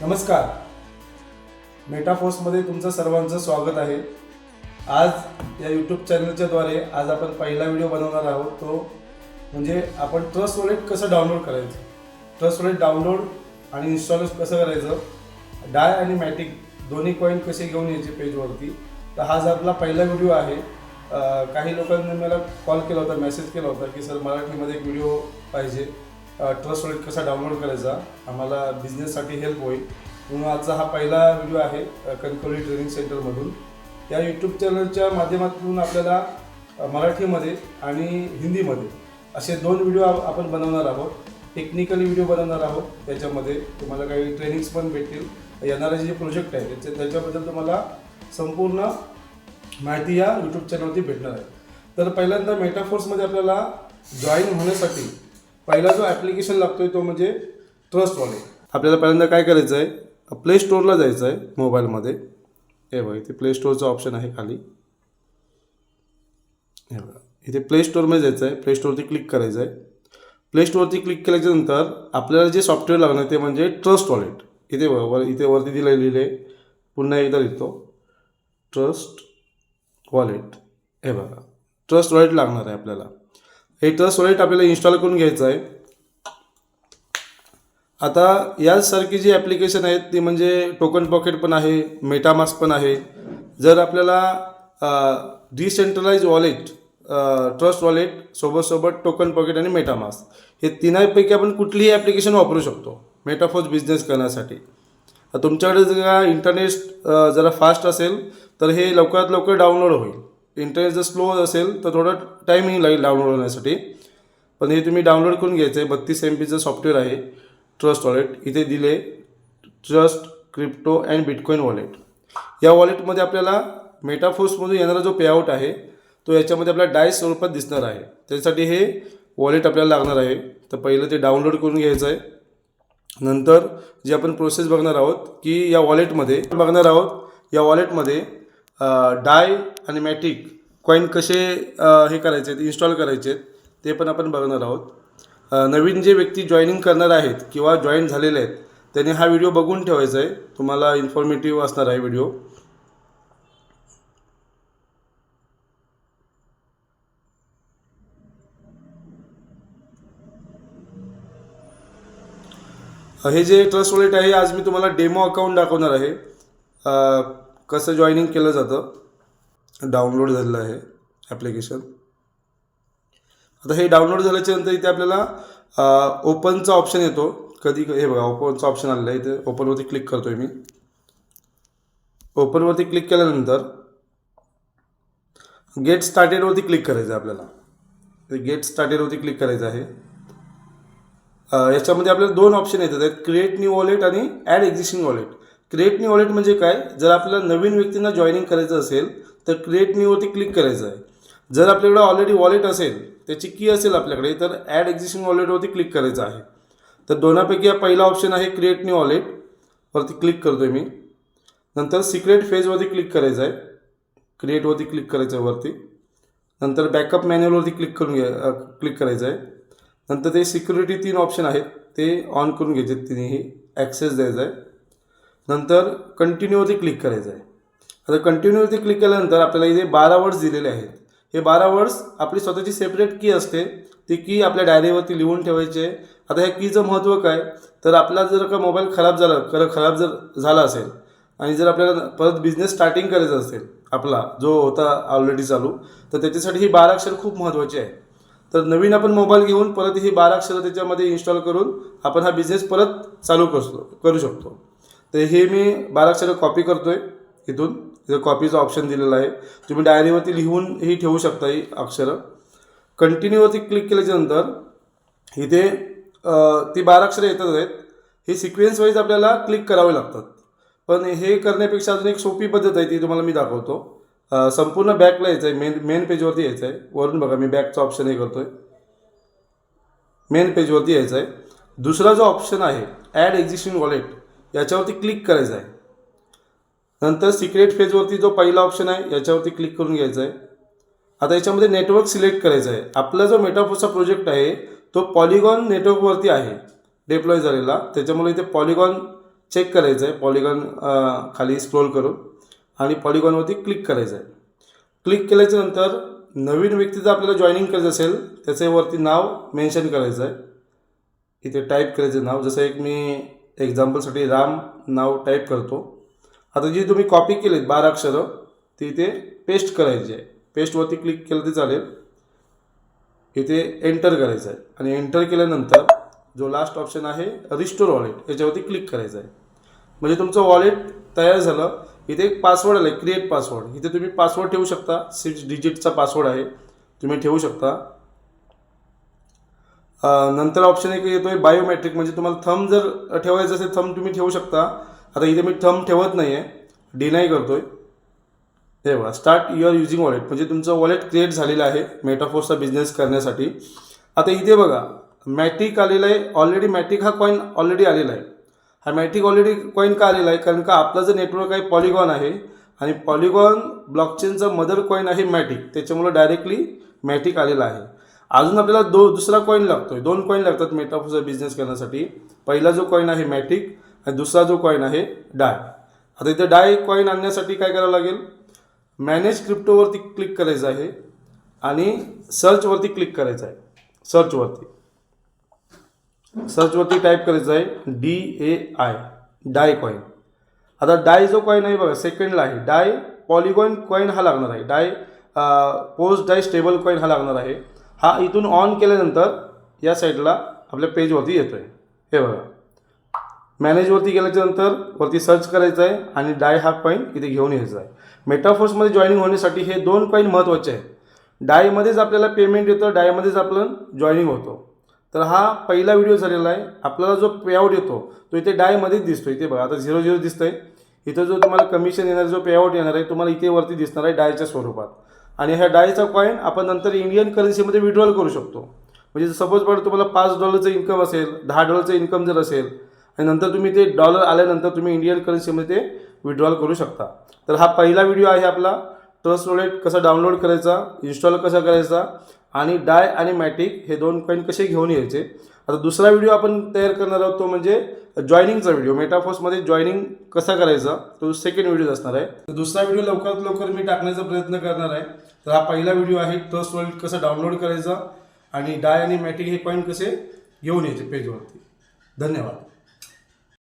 नमस्कार. मेटाफोर्समध्ये तुमचं सर्वांचं स्वागत आहे. आज या यूट्यूब चॅनलच्याद्वारे आज आपण पहिला व्हिडिओ बनवणार आहोत. तो म्हणजे आपण ट्रस्ट वॉलेट कसं डाउनलोड करायचं, ट्रस्ट वॉलेट डाउनलोड आणि इन्स्टॉल कसं करायचं, डाय आणि मॅटिक दोन्ही कॉईन कसे घेऊन यायचे पेजवरती. तर हा आपला पहिला व्हिडिओ आहे. काही लोकांनी मला कॉल केला होता, मेसेज केला होता की सर मराठीमध्ये एक व्हिडिओ पाहिजे, ट्रस्ट वॉलेट कसा डाउनलोड करायचा, आम्हाला बिझनेससाठी हेल्प होईल. म्हणून आजचा हा पहिला व्हिडिओ आहे कणकवली ट्रेनिंग सेंटरमधून. या यूट्यूब चॅनलच्या माध्यमातून आपल्याला मराठीमध्ये आणि हिंदीमध्ये असे दोन व्हिडिओ आपण बनवणार आहोत. टेक्निकली व्हिडिओ बनवणार आहोत. त्याच्यामध्ये तुम्हाला काही ट्रेनिंग्स पण भेटतील. येणारे जे प्रोजेक्ट आहे त्याच्याबद्दल तुम्हाला संपूर्ण माहिती या यूट्यूब चॅनलवरती भेटणार आहे. तर पहिल्यांदा मेटाफोर्समध्ये आपल्याला जॉईन होण्यासाठी पहिला जो ॲप्लिकेशन लागतोय तो म्हणजे ट्रस्ट वॉलेट. आपल्याला पहिल्यांदा काय करायचं आहे, प्ले स्टोअरला जायचं आहे मोबाईलमध्ये. हे बघा इथे प्ले स्टोअरचं ऑप्शन आहे खाली. हे बघा इथे प्ले स्टोअरमध्ये जायचं आहे. प्ले स्टोअरवरती क्लिक करायचं आहे. प्ले स्टोअरवरती क्लिक केल्याच्यानंतर आपल्याला जे सॉफ्टवेअर लागणार ते म्हणजे ट्रस्ट वॉलेट. इथे बघा इथे वरती लिहिले, पुन्हा एकदा लिहितो ट्रस्ट वॉलेट. हे बघा ट्रस्ट वॉलेट लागणार आहे आपल्याला. हे ट्रस्ट वॉलेट आपल्याला इन्स्टॉल करून घ्यायचं आहे. आता यासारखी जी ॲप्लिकेशन आहेत ती म्हणजे टोकन पॉकेट पण आहे, मेटामास्क पण आहे. जर आपल्याला डिसेंट्रलाइज वॉलेट, ट्रस्ट वॉलेट सोबत टोकन पॉकेट आणि मेटामास्क हे तिन्हीपैकी आपण कुठलीही ॲप्लिकेशन वापरू शकतो मेटाफोर्स बिझनेस करण्यासाठी. तुमच्याकडे जर इंटरनेट जरा फास्ट असेल तर हे लवकरात लवकर डाउनलोड होईल. इंटरनेट जर स्लो असेल तर थोडा टायमिंग लागेल डाउनलोड होण्यासाठी. पण हे तुम्ही डाउनलोड करून घ्यायचं आहे. 32 MBचं सॉफ्टवेअर आहे ट्रस्ट वॉलेट. इथे दिले trust crypto and bitcoin wallet. या वॉलेटमध्ये आपल्याला मेटाफोर्समधून येणारा जो पेआउट आहे तो याच्यामध्ये आपल्याला डायस स्वरूपात दिसणार आहे. त्यासाठी हे वॉलेट आपल्याला लागणार आहे. तर पहिलं ते डाउनलोड करून घ्यायचं आहे. नंतर जी आपण प्रोसेस बघणार आहोत की या वॉलेटमध्ये या वॉलेटमध्ये डाय आणि मॅटिक कॉईन कसे हे करायचे आहेत, इन्स्टॉल करायचे आहेत ते पण आपण बघणार आहोत. नवीन जे व्यक्ती जॉईनिंग करणार आहेत किंवा जॉईन झालेले आहेत त्यांनी हा व्हिडिओ बघून ठेवायचा आहे. तुम्हाला इन्फॉर्मेटिव्ह असणार आहे व्हिडिओ. हे जे ट्रस्ट वॉलेट आहे आज मी तुम्हाला डेमो अकाउंट दाखवणार आहे. कसं जॉईनिंग केलं जातं. डाउनलोड झालेलं आहे ॲप्लिकेशन. आता हे डाउनलोड झाल्याच्यानंतर इथे आपल्याला ओपनचा ऑप्शन येतो. कधी हे बघा ओपनचा ऑप्शन आलेला आहे. इथे ओपनवरती क्लिक करतो आहे मी. ओपनवरती क्लिक केल्यानंतर गेट स्टार्टेडवरती क्लिक करायचं आहे आपल्याला. गेट स्टार्टेडवरती क्लिक करायचं आहे. याच्यामध्ये आपल्याला दोन ऑप्शन येतात, क्रिएट न्यू वॉलेट आणि add existing wallet. Create new wallet म्हणजे काय, जर आपल्याला नवीन व्यक्तींना जॉईनिंग करायचं असेल तर क्रिएट न्यूवरती क्लिक करायचं आहे. जर आपल्याकडे ऑलरेडी वॉलेट असेल, त्याची की असेल आपल्याकडे, तर ॲड एक्झिस्टिंग वॉलेटवरती क्लिक करायचं आहे. तर दोनापैकी हा पहिला ऑप्शन आहे क्रिएट न्यू वॉलेटवरती क्लिक करतो आहे मी. नंतर सिक्रेट फेजवरती क्लिक करायचं आहे. क्रिएटवरती क्लिक करायचं आहे वरती. नंतर बॅकअप मॅन्युअलवरती क्लिक करायचं आहे. नंतर ते सिक्युरिटी 3 ऑप्शन आहेत ते ऑन करून घ्यायचे, तिन्ही ॲक्सेस द्यायचा आहे. नंतर कंटिन्यूवरती क्लिक करायचं आहे. आता कंटिन्यूवरती क्लिक केल्यानंतर आपल्याला इथे 12 वर्ड्स दिलेले आहेत. हे 12 वर्ड्स आपली स्वतःची सेपरेट की असते, ती की आपल्या डायरीवरती लिहून ठेवायची आहे. आता ह्या कीचं महत्त्व काय, तर आपला जर का मोबाईल खराब जर झाला असेल आणि जर आपल्याला परत बिझनेस स्टार्टिंग करायचा असेल आपला जो होता ऑलरेडी चालू, तर त्याच्यासाठी ही 12 अक्षर खूप महत्त्वाची आहे. तर नवीन आपण मोबाईल घेऊन परत ही 12 अक्षरं त्याच्यामध्ये इन्स्टॉल करून आपण हा बिझनेस परत चालू करू शकतो. तर हे मी 12 अक्षरं कॉपी करतो आहे. इथं कॉपीचा ऑप्शन दिलेला आहे. तुम्ही डायरीवरती लिहूनही ठेवू शकता ही अक्षरं. कंटिन्यूवरती क्लिक केल्याच्यानंतर इथे ती 12 अक्षरं येतच आहेत. हे सिक्वेन्स वाईज आपल्याला क्लिक करावे लागतात. पण हे करण्यापेक्षा अजून एक सोपी पद्धत आहे, ती तुम्हाला मी दाखवतो. संपूर्ण बॅकला यायचं आहे, मेन पेजवरती यायचं आहे. वरून बघा मी बॅकचा ऑप्शन हे करतो आहे. मेन पेजवरती यायचं आहे. दुसरा जो ऑप्शन आहे ॲड एक्झिस्टिंग वॉलेट, याच्यावरती क्लिक करायचं आहे. नंतर सिक्रेट फेजवरती जो पहिला ऑप्शन आहे याच्यावरती क्लिक करून घ्यायचं आहे. आता याच्यामध्ये नेटवर्क सिलेक्ट करायचं आहे. आपला जो मेटाफोर्सचा प्रोजेक्ट आहे तो पॉलिगॉन नेटवर्कवरती आहे डिप्लॉय झालेला, त्याच्यामुळे इथे पॉलिगॉन चेक करायचं आहे पॉलिगॉन खाली स्क्रोल करून आणि पॉलिगॉनवरती क्लिक करायचं आहे. क्लिक केल्याच्यानंतर नवीन व्यक्ती जर आपल्याला जॉईनिंग करायचं असेल त्याच्यावरती नाव मेन्शन करायचं आहे. इथे टाईप करायचं नाव, जसं एक मी एक्झाम्पलसाठी राम नाव टाईप करतो. आता जी तुम्ही कॉपी केलीत 12 अक्षरं ती इथे पेस्ट करायची आहे. पेस्टवरती क्लिक केलं तर चालेल. इथे एंटर करायचं आहे आणि एंटर केल्यानंतर जो लास्ट ऑप्शन आहे रिस्टोर वॉलेट याच्यावरती क्लिक करायचं आहे. म्हणजे तुमचं वॉलेट तयार झालं. इथे एक पासवर्ड आलं आहे क्रिएट पासवर्ड. इथे तुम्ही पासवर्ड ठेवू शकता. 6 डिजिटचा पासवर्ड आहे, तुम्ही ठेवू शकता. नंतर ऑप्शन एक येतो आहे बायोमेट्रिक, म्हणजे तुम्हाला थंब जर ठेवायचं असेल थंब तुम्ही ठेवू शकता. आता इथे मी थंब ठेवत नाही आहे, डिनाय करतो आहे. हे बघा स्टार्ट युअर युजिंग वॉलेट, म्हणजे तुमचं वॉलेट क्रिएट झालेलं आहे मेटाफोर्सचा बिझनेस करण्यासाठी. आता इथे बघा मॅटिक आलेला आहे ऑलरेडी. मॅटिक हा कॉईन ऑलरेडी आलेला आहे. हा मॅटिक ऑलरेडी कॉईन का आलेला आहे, कारण का आपलं जे नेटवर्क आहे पॉलिगॉन आहे आणि पॉलिगॉन ब्लॉकचेनचा मदर कॉईन आहे मॅटिक, त्याच्यामुळे डायरेक्टली मॅटिक आलेला आहे. अजून आपल्याला दुसरा कॉईन लागतो आहे. 2 कॉईन लागतात मेटाफोर्सचा बिझनेस करण्यासाठी. पहिला जो कॉईन आहे मॅटिक आणि दुसरा जो कॉईन आहे डाय. आता इथे डाय कॉईन आणण्यासाठी काय करावं लागेल, मॅनेज क्रिप्टोवरती क्लिक करायचं आहे आणि सर्चवरती क्लिक करायचं आहे. सर्चवरती टाईप करायचं आहे DAI डाय कॉईन. आता डाय जो कॉईन आहे बघा सेकंडला आहे. डाय पॉलिगॉन कॉईन हा लागणार आहे. डाय पोस्ट डाय स्टेबल कॉईन हा लागणार आहे. हा इथून ऑन केल्यानंतर या साईडला आपल्या पेजवरती येतो आहे. हे बघा मॅनेजवरती गेल्याच्यानंतर वरती सर्च करायचं आहे आणि डाय हा कॉईन इथे घेऊन यायचा आहे. मेटाफोर्समध्ये जॉईनिंग होण्यासाठी हे 2 कॉईन महत्त्वाचे आहेत. डायमध्येच आपल्याला पेमेंट येतं, डायमध्येच आपलं जॉईनिंग होतो. तर हा पहिला व्हिडिओ झालेला आहे. आपल्याला जो पेआउट येतो तो इथे डायमध्येच दिसतो. इथे बघा आता 0 दिसतं आहे. इथं जो तुम्हाला कमिशन येणार जो पेआउट येणार आहे तुम्हाला इथे वरती दिसणार आहे डायच्या स्वरूपात. आणि ह्या डायचा कॉईन आपण नंतर इंडियन करन्सीमध्ये विड्रॉल करू शकतो. म्हणजे सपोज पण तुम्हाला $5 इन्कम असेल, $10 इन्कम जर असेल आणि नंतर तुम्ही ते डॉलर आल्यानंतर तुम्ही इंडियन करन्सीमध्ये ते विड्रॉल करू शकता. तर हा पहिला व्हिडिओ आहे आपला. ट्रस्ट वॉलेट कसा डाउनलोड करायचा, इन्स्टॉल कसा करायचा आणि डाय आणि मॅटिक हे 2 कॉईन कसे घेऊन यायचे. आता दुसरा व्हिडिओ आपण तयार करणार आहोत तो म्हणजे जॉईनिंगचा व्हिडिओ. मेटाफोर्समध्ये जॉईनिंग कसा करायचा तो सेकंड व्हिडिओ असणार आहे. तर दुसरा व्हिडिओ लवकरात लवकर मी टाकण्याचा प्रयत्न करणार आहे. तर हा पहिला व्हिडिओ आहे ट्रस्ट वॉलेट कसा डाउनलोड करायचा आणि डाय आणि मॅटिक हे कॉईन कसे घेऊन यायचे पेजवरती. धन्यवाद.